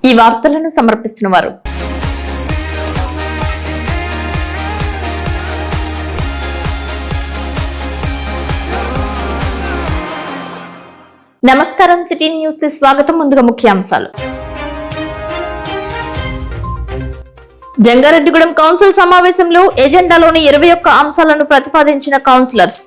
ఈ వార్తలను సమర్పిస్తున్నవారు నమస్కారం. సిటీ న్యూస్ కి స్వాగతం. ముందుగా ముఖ్యాంశాలు. జంగారెడ్డిగూడెం కౌన్సిల్ సమావేశంలో ఎజెండాలోని 21 అంశాలను ప్రతిపాదించిన కౌన్సిలర్స్.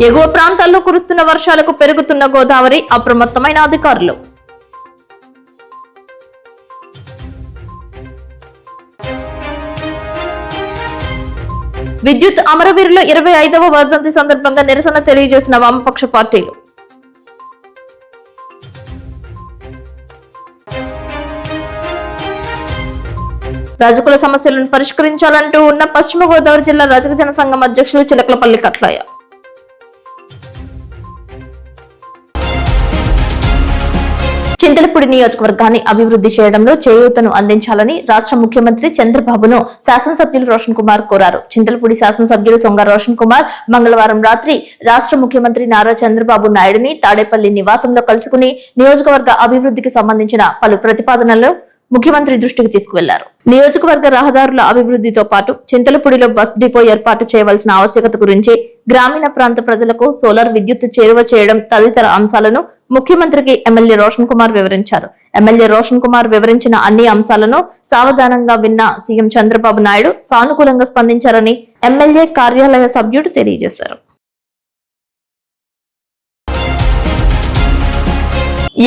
ఎగువ ప్రాంతాల్లో కురుస్తున్న వర్షాలకు పెరుగుతున్న గోదావరి, అప్రమత్తమైన అధికారులు. విద్యుత్ అమరవీరుల 25వ వర్ధంతి సందర్భంగా నిరసన తెలియజేసిన వామపక్ష పార్టీలు. రజకుల సమస్యలను పరిష్కరించాలంటూ ఉన్న పశ్చిమ గోదావరి జిల్లా రజక జన సంఘం అధ్యక్షులు చిలకలపల్లి కట్లయ్య. చింతలపూడి నియోజకవర్గాన్ని అభివృద్ధి చేయడంలో చేయూతను అందించాలని రాష్ట్ర ముఖ్యమంత్రి చంద్రబాబును శాసనసభ్యులు రోషన్ కుమార్ కోరారు. చింతలపూడి శాసనసభ్యులు సొంగ రోషన్ కుమార్ మంగళవారం రాత్రి రాష్ట్ర ముఖ్యమంత్రి నారా చంద్రబాబు నాయుడుని తాడేపల్లి నివాసంలో కలుసుకుని నియోజకవర్గ అభివృద్ధికి సంబంధించిన పలు ప్రతిపాదనలు ముఖ్యమంత్రి దృష్టికి తీసుకువెళ్లారు. నియోజకవర్గ రహదారుల అభివృద్ధితో పాటు చింతలపూడిలో బస్ డిపో ఏర్పాటు చేయవలసిన ఆవశ్యకత గురించి, గ్రామీణ ప్రాంత ప్రజలకు సోలార్ విద్యుత్ చేరువ చేయడం తదితర అంశాలను ముఖ్యమంత్రికి ఎమ్మెల్యే రోషన్ కుమార్ వివరించారు. ఎమ్మెల్యే రోషన్ కుమార్ వివరించిన అన్ని అంశాలను సావధానంగా విన్న సీఎం చంద్రబాబు నాయుడు సానుకూలంగా స్పందించారని ఎమ్మెల్యే కార్యాలయ సభ్యుడు తెలియజేశారు.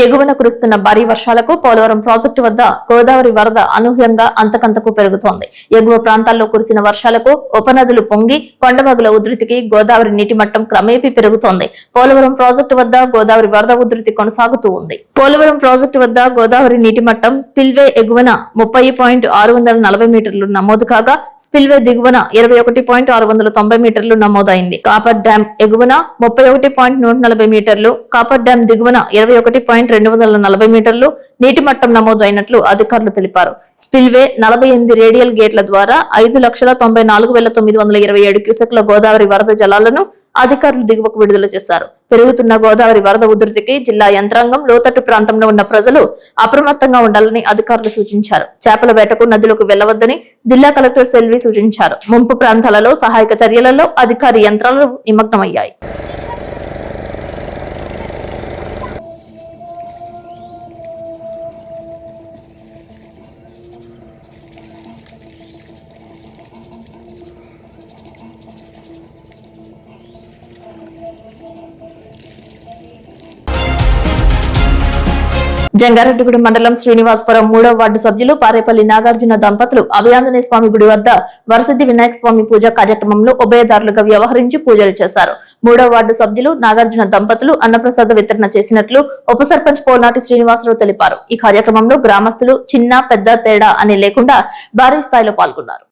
ఎగువన కురుస్తున్న భారీ వర్షాలకు పోలవరం ప్రాజెక్టు వద్ద గోదావరి వరద అనూహ్యంగా అంతకంతకు పెరుగుతోంది. ఎగువ ప్రాంతాల్లో కురిసిన వర్షాలకు ఉపనదులు పొంగి కొండవాగుల ఉధృతికి గోదావరి నీటి మట్టం క్రమేపీ పెరుగుతోంది. పోలవరం ప్రాజెక్టు వద్ద గోదావరి వరద ఉధృతి కొనసాగుతూ ఉంది. పోలవరం ప్రాజెక్టు వద్ద గోదావరి నీటి మట్టం స్పిల్వే ఎగువన 30.640 మీటర్లు నమోదు కాగా, స్పిల్వే దిగువన 21.690 మీటర్లు నమోదైంది. కాపర్ డ్యాం ఎగువన 31.140 మీటర్లు, కాపర్ డ్యాం దిగువన 21.240 మీటర్లు నీటి మట్టం నమోదు అయినట్లు అధికారులు తెలిపారు. స్పిల్వే 48 రేడియల్ గేట్ల ద్వారా 5,94,927 క్యూసెక్ల గోదావరి వరద జలాలను అధికారులు దిగువకు విడుదల చేశారు. పెరుగుతున్న గోదావరి వరద ఉధృతికి జిల్లా యంత్రాంగం, లోతట్టు ప్రాంతంలో ఉన్న ప్రజలు అప్రమత్తంగా ఉండాలని అధికారులు సూచించారు. చేపల వేటకు నదులకు వెళ్లవద్దని జిల్లా కలెక్టర్ సెల్వి సూచించారు. ముంపు ప్రాంతాలలో సహాయక చర్యలలో అధికారి యంత్రాలు నిమగ్నమయ్యాయి. జంగారెడ్డిగూడెం మండలం శ్రీనివాసపురం 3వ వార్డు సభ్యులు పారేపల్లి నాగార్జున దంపతులు అభయాంజనేయ స్వామి గుడి వద్ద వరసిద్ధి వినాయక స్వామి పూజ కార్యక్రమంలో ఉభయదారులుగా వ్యవహరించి పూజలు చేశారు. 3వ వార్డు సభ్యులు నాగార్జున దంపతులు అన్నప్రసాద వితరణ చేసినట్లు ఉప సర్పంచ్ పోనాటి శ్రీనివాసరావు తెలిపారు. ఈ కార్యక్రమంలో గ్రామస్తులు చిన్న పెద్ద తేడా అని లేకుండా భారీ స్థాయిలో పాల్గొన్నారు.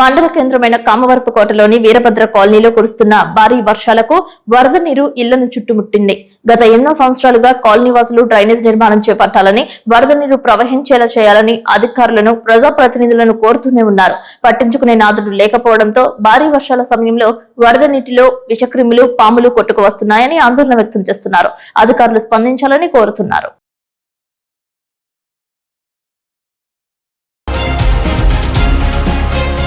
మండల కేంద్రమైన కామవరపుకోటలోని వీరభద్ర కాలనీలో కురుస్తున్న భారీ వర్షాలకు వరద నీరు ఇళ్లను చుట్టుముట్టింది. గత ఎన్నో సంవత్సరాలుగా కాలనీవాసులు డ్రైనేజ్ నిర్మాణం చేపట్టాలని, వరద నీరు ప్రవహించేలా చేయాలని అధికారులను, ప్రజాప్రతినిధులను కోరుతూనే ఉన్నారు. పట్టించుకునే నాదుడు లేకపోవడంతో భారీ వర్షాల సమయంలో వరద నీటిలో విషక్రిములు, పాములు కొట్టుకు వస్తున్నాయని ఆందోళన వ్యక్తం చేస్తున్నారు. అధికారులు స్పందించాలని కోరుతున్నారు.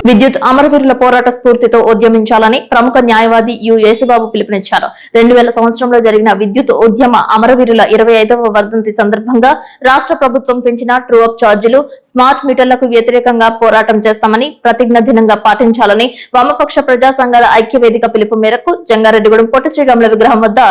విద్యుత్ అమరవీరుల పోరాట స్ఫూర్తితో ఉద్యమించాలని ప్రముఖ న్యాయవాది యు యేసుబాబు పిలుపునిచ్చారు. 2000 సంవత్సరంలో జరిగిన విద్యుత్ ఉద్యమ అమరవీరుల 25వ వర్ధంతి సందర్భంగా రాష్ట్ర ప్రభుత్వం పెంచిన ట్రూ అప్ ఛార్జీలు, స్మార్ట్ మీటర్లకు వ్యతిరేకంగా పోరాటం చేస్తామని ప్రతిజ్ఞ దినంగా పాటించాలని వామపక్ష ప్రజా సంఘాల ఐక్యవేదిక పిలుపు మేరకు జంగారెడ్డిగూడెం పొట్టి శ్రీరాముల విగ్రహం వద్ద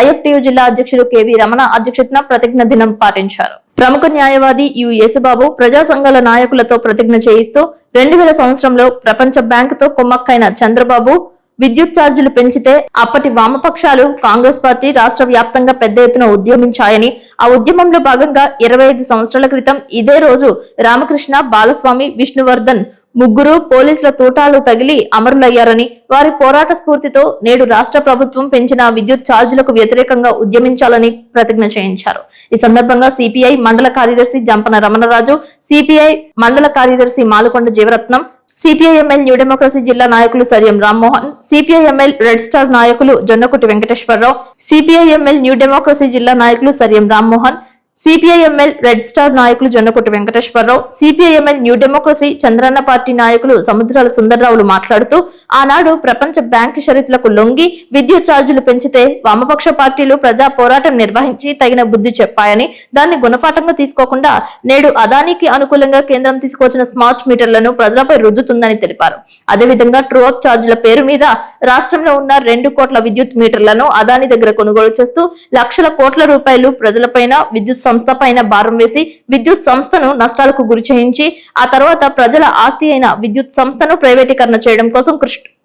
ఐఎఫ్టియు జిల్లా అధ్యక్షులు కెవి రమణ అధ్యక్షతన ప్రతిజ్ఞ దినం పాటించారు. ప్రముఖ న్యాయవాది యు యేసుబాబు ప్రజా సంఘాల నాయకులతో ప్రతిజ్ఞ చేయిస్తూ 2000 సంవత్సరంలో ప్రపంచ బ్యాంకుతో కుమ్మక్కైన చంద్రబాబు విద్యుత్ ఛార్జీలు పెంచితే అప్పటి వామపక్షాలు, కాంగ్రెస్ పార్టీ రాష్ట్ర వ్యాప్తంగా పెద్ద ఎత్తున ఉద్యమించాయని, ఆ ఉద్యమంలో భాగంగా 25 సంవత్సరాల క్రితం ఇదే రోజు రామకృష్ణ, బాలస్వామి, విష్ణువర్ధన్ ముగ్గురు పోలీసుల తూటాలు తగిలి అమరులయ్యారని, వారి పోరాట స్ఫూర్తితో నేడు రాష్ట్ర ప్రభుత్వం పెంచిన విద్యుత్ ఛార్జీలకు వ్యతిరేకంగా ఉద్యమించాలని ప్రతిజ్ఞ చేయించారు. ఈ సందర్భంగా సిపిఐ మండల కార్యదర్శి జంపన రమణరాజు, సిపిఐ మండల కార్యదర్శి మాలకొండ జీవరత్నం, సిపిఐఎంఎల్ న్యూ డెమోక్రసీ జిల్లా నాయకులు సరియం రామ్మోహన్, సిపిఐఎంఎల్ రెడ్ స్టార్ నాయకులు జొన్నకుటి వెంకటేశ్వరరావు, సిపిఐఎంఎల్ న్యూ డెమోక్రసీ జిల్లా నాయకులు సరియం రామ్మోహన్, సిపిఐఎంఎల్ రెడ్ స్టార్ నాయకులు జొన్నకుటి వెంకటేశ్వరరావు, సిపిఐఎంఎల్ న్యూ డెమోక్రసీ చంద్రన్న పార్టీ నాయకులు సముద్రాల సుందర్రావులు మాట్లాడుతూ ఆనాడు ప్రపంచ బ్యాంకు షరతులకు లొంగి విద్యుత్ ఛార్జీలు పెంచితే వామపక్ష పార్టీలు ప్రజా పోరాటం నిర్వహించి తగిన బుద్ధి చెప్పాయని, దాన్ని గుణపాఠంగా తీసుకోకుండా నేడు అదానికి అనుకూలంగా కేంద్రం తీసుకొచ్చిన స్మార్ట్ మీటర్లను ప్రజలపై రుద్దుతుందని తెలిపారు. అదేవిధంగా ట్రూ అప్ ఛార్జీల పేరు మీద రాష్ట్రంలో ఉన్న 2 కోట్ల విద్యుత్ మీటర్లను అదాని దగ్గర కొనుగోలు చేస్తూ లక్షల కోట్ల రూపాయలు ప్రజలపైన విద్యుత్ సంస్థ పైన భారం వేసి విద్యుత్ సంస్థను నష్టాలకు గురి చేయించి ఆ తర్వాత ప్రజల ఆస్తి అయిన విద్యుత్ సంస్థను ప్రైవేటీకరణ చేయడం కోసం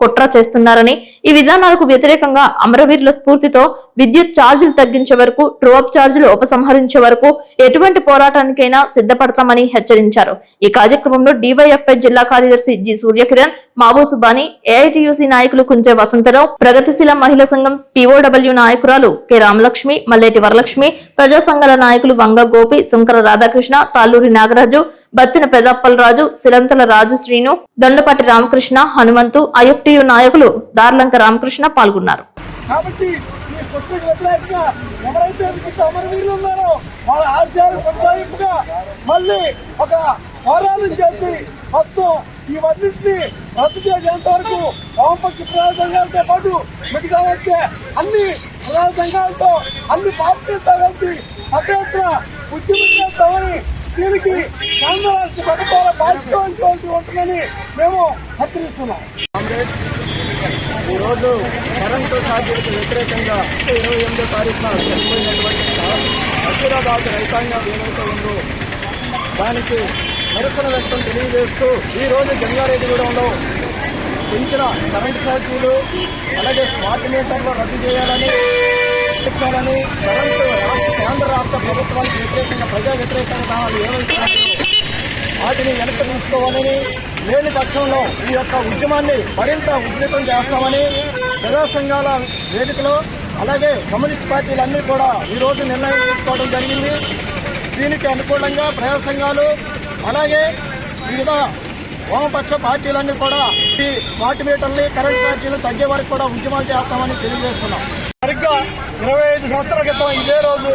కుట్ర చేస్తున్నారని, ఈ విధానాలకు వ్యతిరేకంగా అమరవీరుల స్ఫూర్తితో విద్యుత్ ఛార్జీలు తగ్గించే వరకు, ట్రూ అప్ ఛార్జీలు ఉపసంహరించే వరకు ఎటువంటి పోరాటానికైనా సిద్ధపడతామని హెచ్చరించారు. ఈ కార్యక్రమంలో డివైఎఫ్ఐ జిల్లా కార్యదర్శి జి సూర్యకిరణ్, మాబూ సుబాని, ఏఐటియుసి నాయకులు కుంజే వసంతరావు, ప్రగతిశీల మహిళా సంఘం పిఓడబ్ల్యూ నాయకురాలు కె రామలక్ష్మి, మల్లేటి వరలక్ష్మి, ప్రజా సంఘాల నాయకులు వంగ గోపి, శంకర రాధాకృష్ణ, తాలూరి నాగరాజు, బత్తిన పెదప్పలరాజు, సిలంతల రాజు శ్రీను, దొండపాటి రామకృష్ణ, హనుమంతు, ఐఎఫ్టియు నాయకులు దార్లంక రామకృష్ణ పాల్గొన్నారు. కాబట్టి ఈ కొట్టుకు వ్యతిరేకంగా ఎవరైతే అమరవీరులు ఉన్నారో వాళ్ళ ఆశయాలు కొనసాగింపుగా మళ్ళీ ఒక పోరాటం చేసి మొత్తం ఇవన్నింటినీ రద్దు చేసేంత వరకు వామపక్ష ప్రజా సంఘాలతో పాటు మిగతా వచ్చే అన్ని ప్రజా సంఘాలతో అన్ని పార్టీలతో కలిసి అభ్యర్థుల ఉద్యమం చేస్తామని, దీనికి కేంద్ర రాష్ట్ర ప్రభుత్వాల బాధ్యత ఉంటుందని మేము హెచ్చరిస్తున్నాం. ఈరోజు కరెంటు ఛార్జీలకు వ్యతిరేకంగా 28వ తారీఖున చనిపోయినటువంటి హషీరాబాద్ రైతాంగం ఏదైతే ఉందో దానికి నిరసన వ్యక్తం తెలియజేస్తూ ఈరోజు జంగారెడ్డిగూడెంలో పెంచిన కరెంటు ఛార్జీలు అలాగే స్మార్ట్ మీటర్లు రద్దు చేయాలని కరెంటు కేంద్ర రాష్ట్ర ప్రభుత్వానికి వ్యతిరేకంగా ప్రజా వ్యతిరేకంగా వాళ్ళు ఏవైతే వాటిని వెనక్కి తీసుకోవాలని, లేని పక్షంలో ఈ యొక్క ఉద్యమాన్ని మరింత ఉధృతం చేస్తామని ప్రజా సంఘాల వేదికలో అలాగే కమ్యూనిస్ట్ పార్టీలన్నీ కూడా ఈరోజు నిర్ణయం తీసుకోవడం జరిగింది. దీనికి అనుకూలంగా ప్రజా సంఘాలు అలాగే వివిధ వామపక్ష పార్టీలన్నీ కూడా ఈ స్మార్ట్ మీటర్లు కరెంట్ ఛార్జీలు తగ్గే వరకు కూడా ఉద్యమాలు చేస్తామని తెలియజేస్తున్నాం. సరిగ్గా 25 సంవత్సరాల క్రితం ఇదే రోజు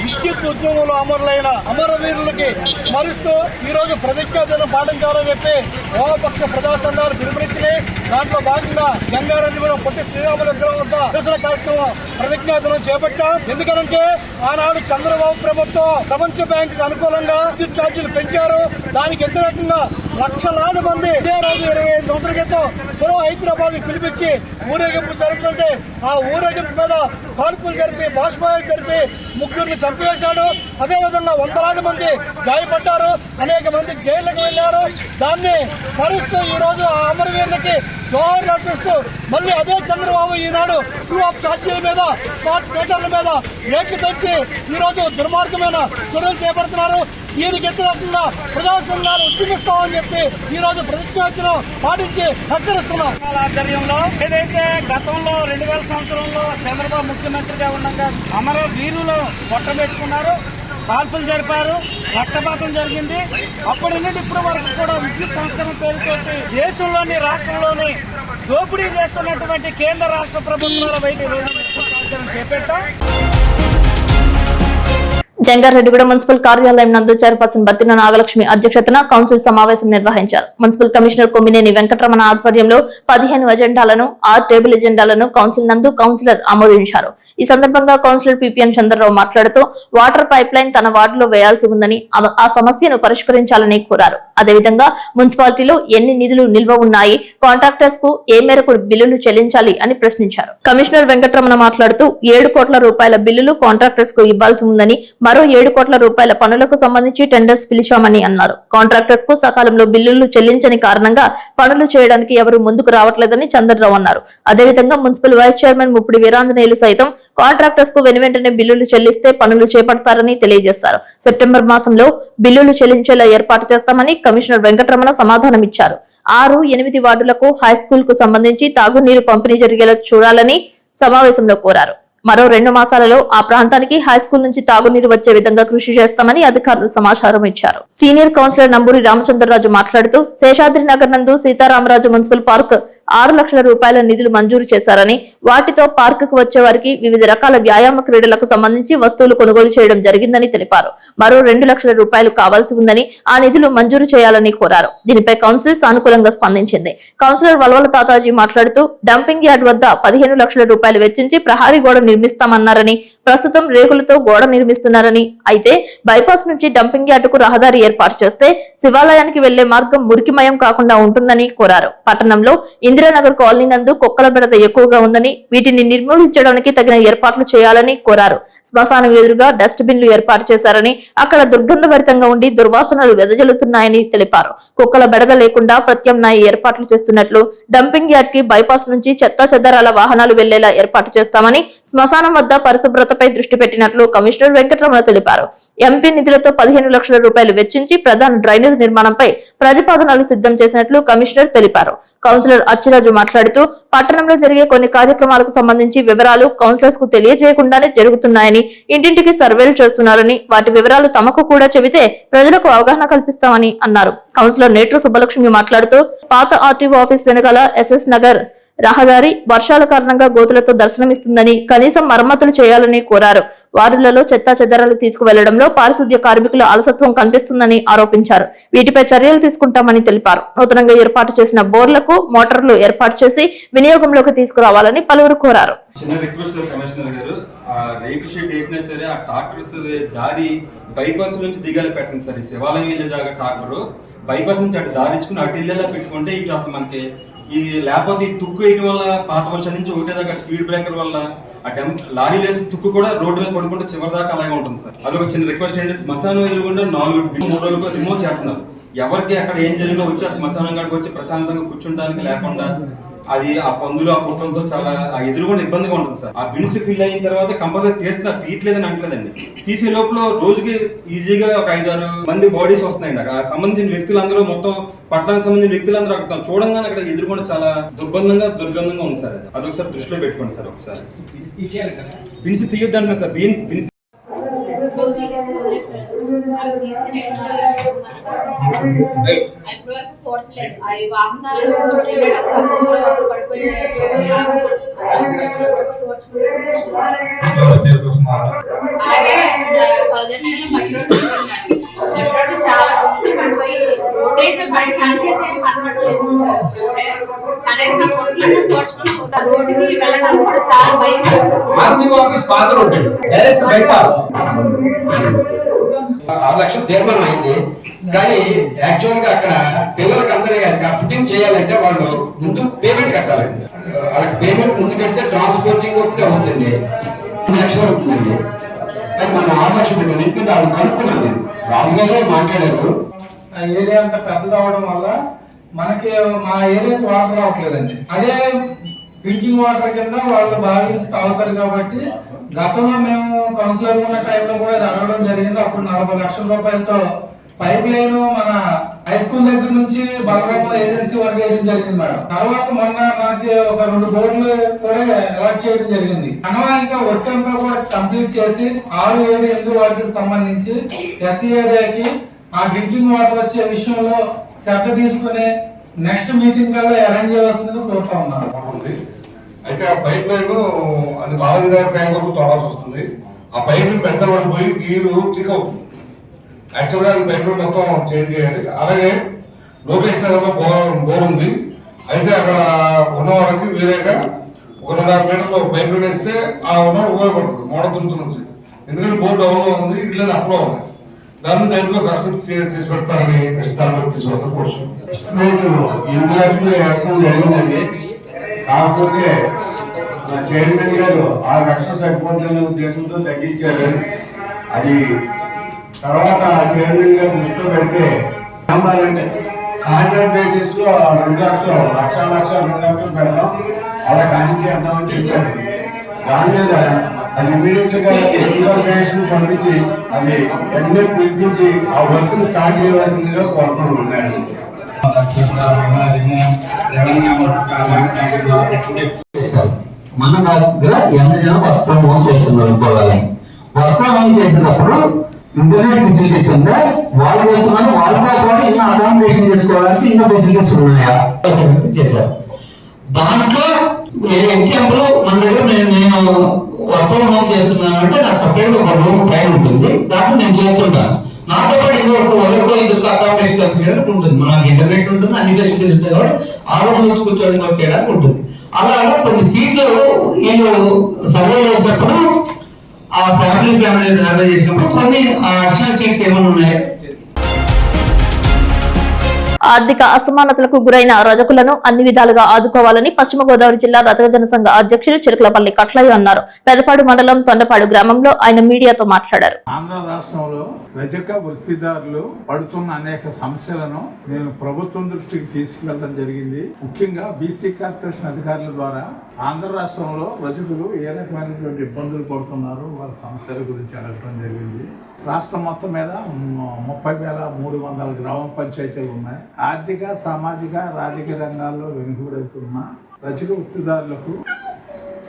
విద్యుత్ ఉద్యమంలో అమరులైన అమరవీరులకి స్మరిస్తూ ఈ రోజు ప్రతిజ్ఞా దినం పాటించాలని చెప్పి వామపక్ష ప్రజా సంఘాలు పిలుపునిచ్చినాయి. దాంట్లో భాగంగా జంగారెడ్డిగూడెం పొట్టి శ్రీరాములు విగ్రహం వద్ద నిరసన కార్యక్రమం ప్రతిజ్ఞా దినం చేపట్టాం. ఎందుకంటే ఆనాడు చంద్రబాబు ప్రభుత్వం ప్రపంచ బ్యాంకు అనుకూలంగా విద్యుత్ ఛార్జీలు పెంచారు. దానికి వ్యతిరేకంగా లక్షలాది మంది ఇదే రోజు 25 సంవత్సరాల క్రితం చెరో హైదరాబాద్ పిలిపించి ఊరేగింపు జరుగుతుంటే ఆ ఊరేగింపు మీద కాల్పులు జరిపి బాష్పాలు జరిపి 3 చంపేశాడు. అదేవిధంగా వందలాది మంది గాయపడ్డారు, అనేక మంది జైళ్లకు వెళ్లారు. దాన్ని స్మరిస్తూ ఈ రోజు ఆ అమరవీరులకి జోహార్లు అర్పిస్తూ మళ్ళీ అదే చంద్రబాబు ఈనాడు ట్రూ అప్ ఛార్జీల మీద స్మార్ట్ మీటర్ల మీద రేట్లు పెంచి ఈ రోజు దుర్మార్గమైన చర్యలు చేపడుతున్నారు. దీనికి వ్యతిరేకంగా ప్రజా సంఘాలు ఉద్యమిస్తామని చెప్పి ఈ రోజు ప్రతిజ్ఞాను పాటించి హెచ్చరిస్తున్నాం. ఆధ్వర్యంలో ఏదైతే గతంలో 2000 సంవత్సరంలో చంద్రబాబు ముఖ్యమంత్రిగా ఉండగా అమరవీరులు కొట్టబెట్టుకున్నారు, కాల్పులు జరిపారు, రక్తపాతం జరిగింది. అప్పటి నుండి ఇప్పటి వరకు కూడా విద్యుత్ సంస్కరణ పేరుతోటి దేశంలోని రాష్ట్రంలోని దోపిడీ చేస్తున్నటువంటి కేంద్ర రాష్ట్ర ప్రభుత్వాల బయట చేపట్టాం. జంగారెడ్డిగూడెం మున్సిపల్ కార్యాలయం నందు చైర్పర్సన్ బత్తిన నాగలక్ష్మి అధ్యక్షతన కౌన్సిల్ సమావేశం నిర్వహించారు. మున్సిపల్ కమిషనర్ కొమ్మినేని వెంకటరమణ ఆధ్వర్యంలో 15 ఎజెండాలను 6 టేబుల్ ఎజెండాలను కౌన్సిల్ నందు కౌన్సిలర్ ఆమోదించారు. ఈ సందర్భంగా కౌన్సిలర్ పిపిఎన్ చంద్రరావు మాట్లాడుతూ వాటర్ పైప్ లైన్ తన వార్డులో వేయాల్సి ఉందని, ఆ సమస్యను పరిష్కరించాలని కోరారు. అదేవిధంగా మున్సిపాలిటీలో ఎన్ని నిధులు నిల్వ ఉన్నాయి, కాంట్రాక్టర్స్ కు ఏ మేరకు బిల్లులు చెల్లించాలి అని ప్రశ్నించారు. కమిషనర్ వెంకటరమణ మాట్లాడుతూ 7 కోట్ల రూపాయల బిల్లులు కాంట్రాక్టర్స్ కు ఇవ్వాల్సి ఉందని, మరో 7 కోట్ల రూపాయల పనులకు సంబంధించి టెండర్స్ పిలిచామని అన్నారు. కాంట్రాక్టర్స్ కు సకాలంలో బిల్లులు చెల్లించని కారణంగా పనులు చేయడానికి ఎవరు ముందుకు రావట్లేదని చంద్రరావు అన్నారు. అదేవిధంగా municipal vice chairman Muppidi Veeranjaneyulu సైతం కాంట్రాక్టర్స్ కు వెనువెంటనే బిల్లులు చెల్లిస్తే పనులు చేపడతారని తెలియజేశారు. సెప్టెంబర్ మాసంలో బిల్లులు చెల్లించేలా ఏర్పాటు చేస్తామని కమిషనర్ వెంకటరమణ సమాధానమిచ్చారు. 6, 8 వార్డులకు హైస్కూల్ కు సంబంధించి తాగునీరు పంపిణీ జరిగేలా చూడాలని సమావేశంలో కోరారు. మరో 2 మాసాలలో ఆ ప్రాంతానికి హైస్కూల్ నుంచి తాగునీరు వచ్చే విధంగా కృషి చేస్తామని అధికారులు సమాచారం ఇచ్చారు. సీనియర్ కౌన్సిలర్ నంబూరి రామచంద్రరాజు మాట్లాడుతూ శేషాద్రి నగర్ నందు సీతారామరాజు మున్సిపల్ పార్క్ 6 లక్షల రూపాయల నిధులు మంజూరు చేశారని, వాటితో పార్కుకు వచ్చే వారికి వివిధ రకాల వ్యాయామ క్రీడలకు సంబంధించి వస్తువులు కొనుగోలు చేయడం జరిగిందని తెలిపారు. మరో 2 లక్షల రూపాయలు కావాల్సి ఉందని, ఆ నిధులు మంజూరు చేయాలని కోరారు. దీనిపై కౌన్సిల్ సానుకూలంగా స్పందించింది. కౌన్సిలర్ వల్వల తాతాజీ మాట్లాడుతూ డంపింగ్ యార్డ్ వద్ద 15 లక్షల రూపాయలు వెచ్చించి ప్రహారీ గోడ నిర్మిస్తామన్నారని, ప్రస్తుతం రేకులతో గోడ నిర్మిస్తున్నారని, అయితే బైపాస్ నుంచి డంపింగ్ యార్డుకు రహదారి ఏర్పాటు చేస్తే శివాలయానికి వెళ్లే మార్గం మురికిమయం కాకుండా ఉంటుందని కోరారు. పట్టణంలో ఇందిరానగర్ కాలనీ నందు కుక్కల బెడద ఎక్కువగా ఉందని, వీటిని నిర్మూలించడానికి తగిన ఏర్పాట్లు చేయాలని కోరారు. శ్మశానం ఎదురుగా డస్ట్ బిన్లు ఏర్పాటు చేశారని, అక్కడ దుర్గంధభరితంగా ఉండి దుర్వాసనలు వెదజల్లుతున్నాయని తెలిపారు. కుక్కల బెడద లేకుండా ప్రత్యామ్నాయ ఏర్పాట్లు చేస్తున్నట్లు, డంపింగ్ యార్డ్ కి బైపాస్ నుంచి చెత్తా చెదారాల వాహనాలు వెళ్లేలా ఏర్పాటు చేస్తామని, శ్మశానం వద్ద పరిశుభ్రతపై దృష్టి పెట్టినట్లు కమిషనర్ వెంకటరమణ తెలిపారు. ఎంపీ నిధులతో 15 లక్షల రూపాయలు వెచ్చించి ప్రధాన డ్రైనేజ్ నిర్మాణంపై ప్రతిపాదనలు సిద్ధం చేసినట్లు కమిషనర్ తెలిపారు. కౌన్సిలర్ అచ్చిరాజు మాట్లాడుతూ పట్టణంలో జరిగే కొన్ని కార్యక్రమాలకు సంబంధించి వివరాలు కౌన్సిలర్స్ కు తెలియజేయకుండానే జరుగుతున్నాయని, ఇంటింటికి సర్వేలు చేస్తున్నారని, వాటి వివరాలు తమకు కూడా చెబితే ప్రజలకు అవగాహన కల్పిస్తామని అన్నారు. కౌన్సిలర్ నేట్రు సుబ్బలక్ష్మి మాట్లాడుతూ పాత ఆర్టీఓ ఆఫీస్ వెనుకాల ఎస్ఎస్ నగర్ రహదారి వర్షాల కారణంగా గోతులతో దర్శనమిస్తుందని, కనీసం మరమ్మతులు చేయాలని కోరారు. వార్డులలో చెత్తా చెదారాలు తీసుకువెళ్లడంలో పారిశుద్ధ్య కార్మికుల అలసత్వం కనిపిస్తుందని ఆరోపించారు. వీటిపై చర్యలు తీసుకుంటామని తెలిపారు. నూతనంగా ఏర్పాటు చేసిన బోర్లకు మోటార్లు ఏర్పాటు చేసి వినియోగంలోకి తీసుకురావాలని పలువురు కోరారు. చిన్న రిక్వెస్ట్ కమిషనర్ గారు, రేకు షెడ్ వేసినా సరే ఆ ట్రాక్టర్స్ దారి బైపాస్ నుంచి దిగాలి పెట్టండి సార్. శివాలయం వెళ్ళేదాకా ట్రాక్టర్ బైపాస్ నుంచి అటు దారి ఇచ్చుకుని అటు ఇల్లేలా పెట్టుకుంటే ఇటు అసలు మనకి ఈ లేకపోతే ఈ తుక్కు వేయటం వల్ల పాత వర్షం నుంచి ఒకటేదాకా స్పీడ్ బ్రేకర్ వల్ల ఆ లారీ వేసిన తుక్కు కూడా రోడ్డు మీద పడుకుంటే చివరి దాకా అలాగే ఉంటుంది సార్. అదొక చిన్న రిక్వెస్ట్ ఏంటంటే శ్మశానం ఎదురుకుండా 4-3 రోజులకు రిమూవ్ చేస్తున్నారు. ఎవరికి అక్కడ ఏం జరిగినా వచ్చి ఆ శ్మశానం కాడికి వచ్చి ప్రశాంతంగా కూర్చుంటానికి లేకుండా అది ఆ పందులు ఆ కుటుంబంతో చాలా ఎదురుకుండా ఇబ్బందిగా ఉంటుంది సార్. ఆ బిన్స్ ఫిల్ అయిన తర్వాత కంపల్సరీ తీయట్లేదని అంటలేదండి. తీసే లోపల రోజుకి ఈజీగా ఒక 5-6 మంది బాడీస్ వస్తున్నాయండి. అక్కడ సంబంధించిన వ్యక్తులందరూ మొత్తం పట్టణానికి సంబంధించిన వ్యక్తులందరూ అక్కడ చూడంగానే అక్కడ ఎదురుకుండా చాలా దుర్గంధంగా ఉంది సార్. అదొకసారి దృష్టిలో పెట్టుకోండి సార్. ఒకసారి బిన్స్ తీయొద్దు అంటున్నారు సార్. బిన్స్ చాలా పడిపోయి రోడ్ అయితే పడే ఛాన్స్ అయితే కనబడలేదు. కనీసం రోడ్డుకి వెళ్ళడానికి కూడా చాలా భయం. లక్షలు తీర్మానం అయింది. కానీ యాక్చువల్ గా అక్కడ పిల్లలకి అందరికీ పుట్టింగ్ చేయాలంటే వాళ్ళు ముందు పేమెంట్ కట్టాలండి. వాళ్ళకి పేమెంట్ ముందు కడితే ట్రాన్స్పోర్టింగ్ ఒకటి అవుతుంది, 2 లక్షలు అవుతుందండి. కానీ మనం 6 లక్షలు పెట్టాలి. ఎందుకంటే వాళ్ళు కనుక్కున్నాను, నేను రాజుగారే మాట్లాడారు. ఆ ఏరియా అంతా పెద్దది అవడం వల్ల మనకి మా ఏరియాకి వాటర్ రావట్లేదండి. అదే డ్రింకింగ్ వాటర్ కింద వాళ్ళు భావించి తాగుతారు. కాబట్టి గతంలో మేము కౌన్సిలర్ ఉన్న టైంలో కూడా అడగడం జరిగింది. అప్పుడు 40 లక్షల రూపాయలతో పైప్ లైన్ మన హై స్కూల్ దగ్గర నుంచి బలరామ ఏజెన్సీ వరకు వేయడం జరిగింది మేడం. తర్వాత మొన్న మనకి ఒక 2 బోర్డులు కూడా అలాట్ చేయడం జరిగింది. ఇంకా వర్క్ అంతా కూడా కంప్లీట్ చేసి 6, 7, 8 వాటికి సంబంధించి ఎస్సీ ఏరియాకి ఆ డ్రింకింగ్ వాటర్ వచ్చే విషయంలో శ్రద్ధ తీసుకుని నెక్స్ట్ మీటింగ్ కల్లా అరేంజ్ చేయాల్సింది కోరుతా ఉన్నాను. అయితే ఆ పైప్ లైన్ అది బాగా ట్యాంక్ వరకు తోడాల్సి వస్తుంది. ఆ పైప్ పెంచబడిపోయి నీరు లీక్ అవుతుంది. యాక్చువల్గా అది పైప్ లైన్ మొత్తం చేంజ్ చేయాలి. అలాగే లోకేష్ నగర్లో బోర్ ఉంది. అయితే అక్కడ ఉన్న వాళ్ళకి వేరేగా 1.5 మీటర్లో పైప్ లైన్ వేస్తే ఆ ఉన్న ఉపయోగపడుతుంది మోడల్ తులుతు నుంచి. ఎందుకంటే బోర్ డౌన్లో ఉంది, ఇట్లా అప్లో ఉంది. దాన్ని నేరుగా ఖర్చు చేసి పెడతారని దాన్ని తీసుకోవడం కోసం ఇంటర్నేషనల్ ఏర్పడం జరిగిందండి. కాకపోతే చైర్మన్ గారు 6 లక్షలు సరిపోతున్న ఉద్దేశంతో తగ్గించారు. అది తర్వాత చైర్మన్ గారు దృష్టిలో పెడితే అంటే కాంట్రాక్ట్ బేసిస్ లో 2 లక్షలు, 2 లక్షలు పెడదాం, అలా కానిచ్చేద్దామని చెప్పారు. దాని మీద అది ఇమీడియట్ గా శాంక్షన్ పంపించి అది వెంటనే పిలిపించి ఆ వర్క్ స్టార్ట్ చేయవలసిందిగా కోరుకుంటున్నాను. మన దగ్గర ఎంత జనం వర్క్ ఫ్రమ్ హోమ్ చేస్తున్నారు అనుకోవాలి. వర్క్ ఫ్రమ్ హోమ్ చేసినప్పుడు ఇంటర్నెట్ ఫెసిలిటీస్ ఉందా, వాళ్ళు చేస్తున్నారు, వాళ్ళతో పాటు ఇంకా అకామిడేషన్ చేసుకోవడానికి ఇంకా ఫెసిలిటీస్ ఉన్నాయా చేశారు. దాంట్లో ఎగ్జాంపుల్ మన దగ్గర నేను వర్క్ ఫ్రమ్ హోమ్ చేస్తున్నాను అంటే నాకు సపరేట్ ఒక రూమ్ టైం ఉంటుంది, దాంట్లో నేను చేస్తుంటాను. నాతో పాటు ఇంకొక అకామిడేషన్ ఉంటుంది, మనకు ఇంటర్నెట్ ఉంటుంది, అన్ని ఫెసిలిటీస్ ఉంటాయి కాబట్టి ఆ రూమ్ నుంచి కూర్చొని వర్క్ చేయడానికి ఉంటుంది. అలాగే కొన్ని సీట్లు వీళ్ళు సర్వే చేసినప్పుడు ఆ ఫ్యామిలీ సర్వే చేసినప్పుడు కొన్ని అడిషనల్ సీట్స్ ఏమైనా ఉన్నాయి. ఆర్థిక అసమానతలకు గురైన రజకులను అన్ని విధాలుగా ఆదుకోవాలని పశ్చిమ గోదావరి జిల్లా రజక జనసంఘ అధ్యక్షులు చిరుకలపల్లి కట్లయ్య అన్నారు. పెదపాడు మండలం తొండపాడు గ్రామంలో ఆయన మీడియాతో మాట్లాడారు. ఆంధ్ర రాష్ట్రంలో రజక వృత్తిదారులు పడుతున్న అనేక సమస్యలను నేను ప్రభుత్వం దృష్టికి తీసుకెళ్లడం జరిగింది. ముఖ్యంగా బీసీ కార్పొరేషన్ అధికారుల ద్వారా ఆంధ్ర రాష్ట్రంలో రజకులు ఏ రకమైనటువంటి ఇబ్బందులు పడుతున్నారు, వారి సమస్యల గురించి అడగడం జరిగింది. రాష్ట్రం మొత్తం మీద 30,300 గ్రామ పంచాయతీలు ఉన్నాయి. ఆర్థిక, సామాజిక, రాజకీయ రంగాల్లో వెనుకబడుతున్న రజక వృత్తిదారులకు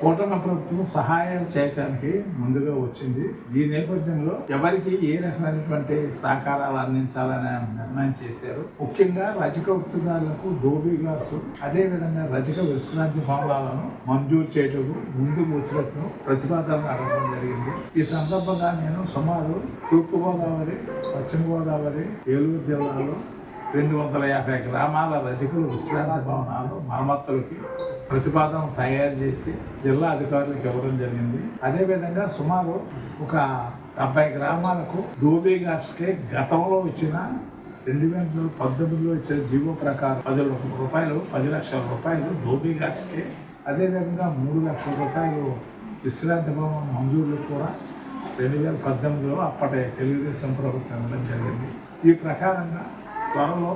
కూటమి ప్రభుత్వం సహాయం చేయడానికి ముందుగా వచ్చింది. ఈ నేపథ్యంలో ఎవరికి ఏ రకమైనటువంటి సహకారాలు అందించాలని నిర్ణయం చేశారు. ముఖ్యంగా రజక వృత్తిదారులకు ధోబీగార్స్, అదేవిధంగా రజక విశ్రాంతి భవనాలను మంజూరు చేయటం ముందుకు వచ్చినట్టు ప్రతిపాదన అడగడం జరిగింది. ఈ సందర్భంగా నేను సుమారు తూర్పుగోదావరి, పశ్చిమ గోదావరి, ఏలూరు జిల్లాలో 250 గ్రామాల రజకులు విశ్రాంతి భవనాలు మరమ్మతులకి ప్రతిపాదన తయారు చేసి జిల్లా అధికారులకు ఇవ్వడం జరిగింది. అదేవిధంగా సుమారు ఒక 70 గ్రామాలకు ధోబీ గార్డ్స్కి గతంలో ఇచ్చిన 2019లో ఇచ్చిన జీవో ప్రకారం 10 లక్షల రూపాయలు ధోబీ గార్డ్స్కి, అదేవిధంగా 3 లక్షల రూపాయలు విశ్రాంతి భవనం మంజూరులు కూడా 2018లో అప్పటి తెలుగుదేశం ప్రభుత్వం ఇవ్వడం జరిగింది. ఈ ప్రకారంగా త్వరలో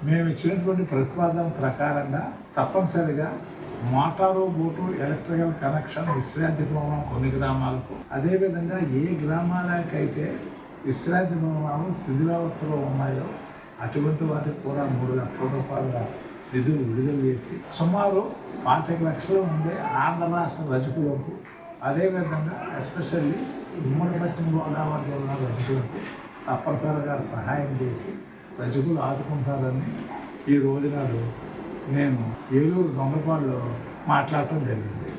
మేము ఇచ్చినటువంటి ప్రతిపాదన ప్రకారంగా తప్పనిసరిగా మోటారు, బోటు, ఎలక్ట్రికల్ కనెక్షన్ విశ్రాంతి భవనం కొన్ని గ్రామాలకు, అదేవిధంగా ఏ గ్రామాలకైతే విశ్రాంతి భవనాలు శిథిలావస్థలో ఉన్నాయో అటువంటి వాటికి కూడా 3 లక్షల రూపాయల నిధులు విడుదల చేసి సుమారు 25 లక్షలు ఉండే ఆంధ్ర రాష్ట్ర రజకులకు, అదేవిధంగా ఎస్పెషల్లీ ఉమ్మడి పశ్చిమ గోదావరి జిల్లా రజకులకు తప్పనిసరిగా సహాయం చేసి రజకులు ఆదుకుంటారని ఈ రోజు నాడు నేను ఏలూరు దొంగపాడులో మాట్లాడటం జరిగింది.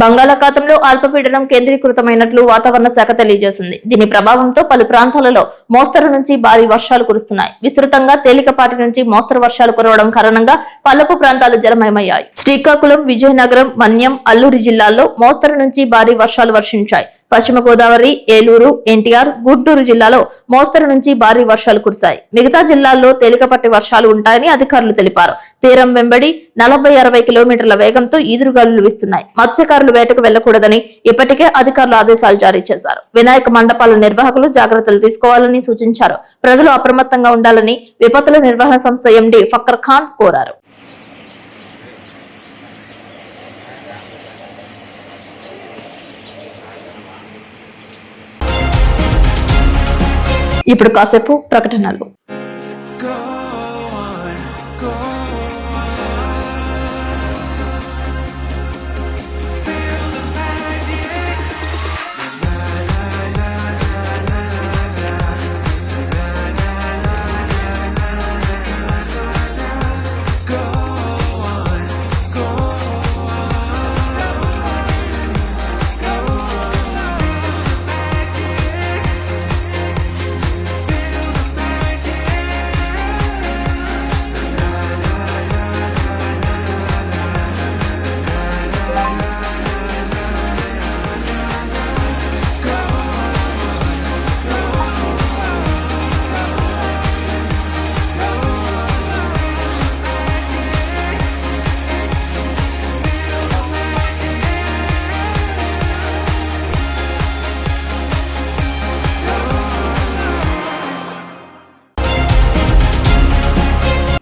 బంగాళాఖాతంలో అల్పపీడనం కేంద్రీకృతమైనట్లు వాతావరణ శాఖ తెలియజేసింది. దీని ప్రభావంతో పలు ప్రాంతాలలో మోస్తరు నుంచి భారీ వర్షాలు కురుస్తున్నాయి. విస్తృతంగా తేలికపాటి నుంచి మోస్తరు వర్షాలు కురవడం కారణంగా పల్లపు ప్రాంతాలు జలమయమయ్యాయి. శ్రీకాకుళం, విజయనగరం, మన్యం, అల్లూరి జిల్లాల్లో మోస్తరు నుంచి భారీ వర్షాలు వర్షించాయి. పశ్చిమ గోదావరి, ఏలూరు, ఎన్టీఆర్, గుంటూరు జిల్లాలో మోస్తరు నుంచి భారీ వర్షాలు కురిశాయి. మిగతా జిల్లాల్లో తేలికపాటి వర్షాలు ఉంటాయని అధికారులు తెలిపారు. తీరం వెంబడి 40-60 కిలోమీటర్ల వేగంతో ఈదురుగాలులు వీస్తున్నాయి. మత్స్యకారులు వేటకు వెళ్లకూడదని ఇప్పటికే అధికారులు ఆదేశాలు జారీ చేశారు. వినాయక మండపాల నిర్వాహకులు జాగ్రత్తలు తీసుకోవాలని సూచించారు. ప్రజలు అప్రమత్తంగా ఉండాలని విపత్తుల నిర్వహణ సంస్థ ఎండీ ఫక్కర్ ఖాన్ కోరారు. ఇప్పుడు కాసేపు ప్రకటనలు.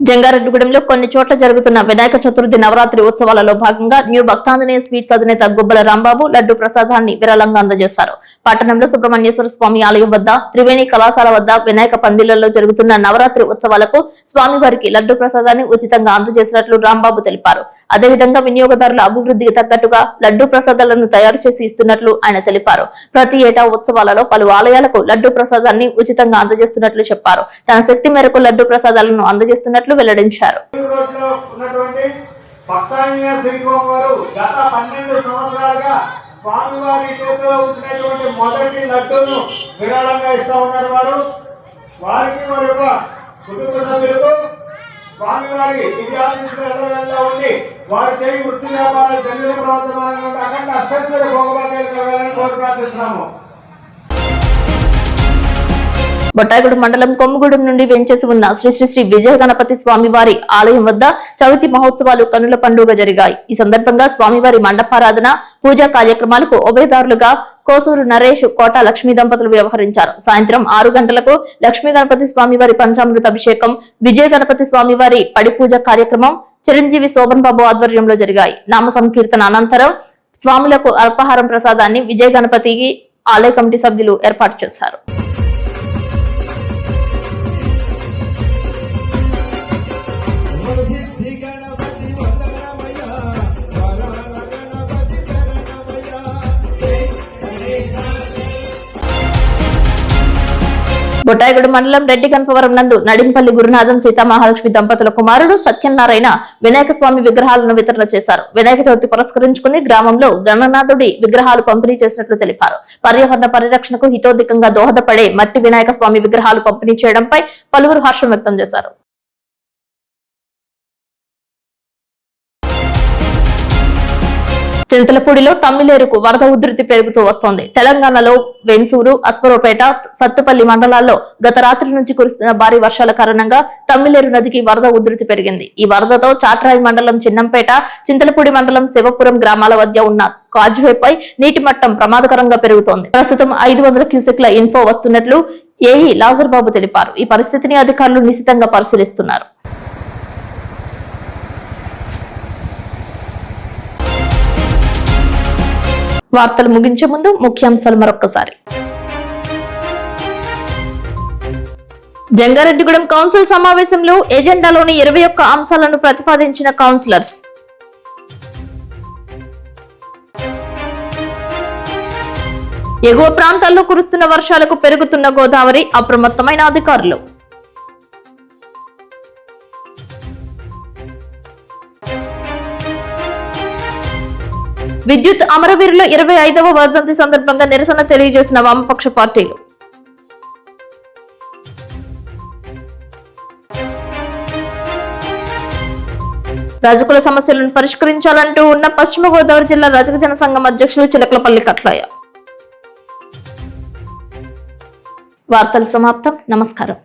జంగారెడ్డిగూడెంలో కొన్ని చోట్ల జరుగుతున్న వినాయక చతుర్థి నవరాత్రి ఉత్సవాలలో భాగంగా న్యూ భక్తాంజనేయ స్వీట్స్ అధినేత గుబ్బల రాంబాబు లడ్డు ప్రసాదాన్ని విరాళంగా అందజేశారు. పట్టణంలో సుబ్రహ్మణ్యేశ్వర స్వామి ఆలయం వద్ద, త్రివేణి కళాశాల వద్ద వినాయక పందిళ్లలో జరుగుతున్న నవరాత్రి ఉత్సవాలకు స్వామివారికి లడ్డు ప్రసాదాన్ని ఉచితంగా అందజేసినట్లు రాంబాబు తెలిపారు. అదేవిధంగా వినియోగదారుల అభివృద్ధికి తగ్గట్టుగా లడ్డు ప్రసాదాలను తయారు చేసి ఇస్తున్నట్లు ఆయన తెలిపారు. ప్రతి ఏటా ఉత్సవాలలో పలు ఆలయాలకు లడ్డు ప్రసాదాన్ని ఉచితంగా అందజేస్తున్నట్లు చెప్పారు. తన శక్తి మేరకు లడ్డు ప్రసాదాలను అందజేస్తున్నట్లు వెల్లడించారు. స్వామివారి చేతిలో ఉంచినటువంటి మొదటి లడ్డూను విరాళంగా ఇస్తా ఉన్నారు. వారికి వారి యొక్క కుటుంబ సభ్యులకు స్వామివారి విద్యార్థులు ఉండి వారి చేయి వృత్తి వ్యాపారాలు జన్యుల ప్రవర్తమానంగా అఖండ అష్టైశ్వర్య భోగభాగ్యాలు కలగాలని కోరి ప్రార్థిస్తున్నాము. బొట్టాయిగూడెం మండలం కొమ్ముగూడెం నుండి వెంచేసి ఉన్న శ్రీ శ్రీ శ్రీ విజయ గణపతి స్వామివారి ఆలయం వద్ద చవితి మహోత్సవాలు కన్నుల పండుగ జరిగాయి. ఈ సందర్భంగా స్వామివారి మండపారాధన, పూజా కార్యక్రమాలకు ఉభయదారులుగా కోసూరు నరేష్, కోట లక్ష్మీ దంపతులు వ్యవహరించారు. సాయంత్రం 6 గంటలకు లక్ష్మీ గణపతి స్వామివారి పంచామృత అభిషేకం, విజయ గణపతి స్వామివారి పడి పూజ కార్యక్రమం చిరంజీవి శోభన్ బాబు ఆధ్వర్యంలో జరిగాయి. నామ సంకీర్తన అనంతరం స్వాములకు అల్పాహారం ప్రసాదాన్ని విజయ గణపతికి ఆలయ కమిటీ సభ్యులు ఏర్పాటు చేశారు. బొట్టాయిగూడెం మండలం రెడ్డి గణపవరం నందు నడింపల్లి గురునాథం సీతామహాలక్ష్మి దంపతుల కుమారుడు సత్యనారాయణ వినాయక స్వామి విగ్రహాలను వితరణ చేశారు. వినాయక చవితి పురస్కరించుకుని గ్రామంలో గణనాథుడి విగ్రహాలు పంపిణీ చేసినట్లు తెలిపారు. పర్యావరణ పరిరక్షణకు హితోధికంగా దోహదపడే మట్టి వినాయక స్వామి విగ్రహాలు పంపిణీ చేయడంపై పలువురు హర్షం వ్యక్తం చేశారు. చింతలపూడిలో తమ్మిలేరుకు వరద ఉధృతి పెరుగుతూ వస్తోంది. తెలంగాణలో వెన్సూరు, అస్పరోపేట, సత్తుపల్లి మండలాల్లో గత రాత్రి నుంచి కురుస్తున్న భారీ వర్షాల కారణంగా తమ్మిలేరు నదికి వరద ఉధృతి పెరిగింది. ఈ వరదతో చాట్రాయి మండలం చిన్నంపేట, చింతలపూడి మండలం శివపురం గ్రామాల మధ్య ఉన్న కాజ్వేపై నీటి మట్టం ప్రమాదకరంగా పెరుగుతోంది. ప్రస్తుతం 500 క్యూసెక్ల ఇన్ఫో వస్తున్నట్లు ఏఈ లాజర్ బాబు తెలిపారు. ఈ పరిస్థితిని అధికారులు నిశితంగా పరిశీలిస్తున్నారు. వార్తలు ముగించే ముందు ముఖ్యాంశాలు మరొక్కసారి. జంగారెడ్డిగూడెం కౌన్సిల్ సమావేశంలో ఎజెండాలోని 21 అంశాలను ప్రతిపాదించిన కౌన్సిలర్స్. ఎగువ ప్రాంతాల్లో కురుస్తున్న వర్షాలకు పెరుగుతున్న గోదావరి, అప్రమత్తమైన అధికారులు. విద్యుత్ అమరవీరుల 25వ వర్ధంతి సందర్భంగా నిరసన తెలియజేసిన వామపక్ష పార్టీలు. రజకుల సమస్యలను పరిష్కరించాలంటూ ఉన్న పశ్చిమ గోదావరి జిల్లా రజక జన సంఘం అధ్యక్షులు చిలకలపల్లి కట్లయ్య. వార్తలు సమాప్తం. నమస్కారం.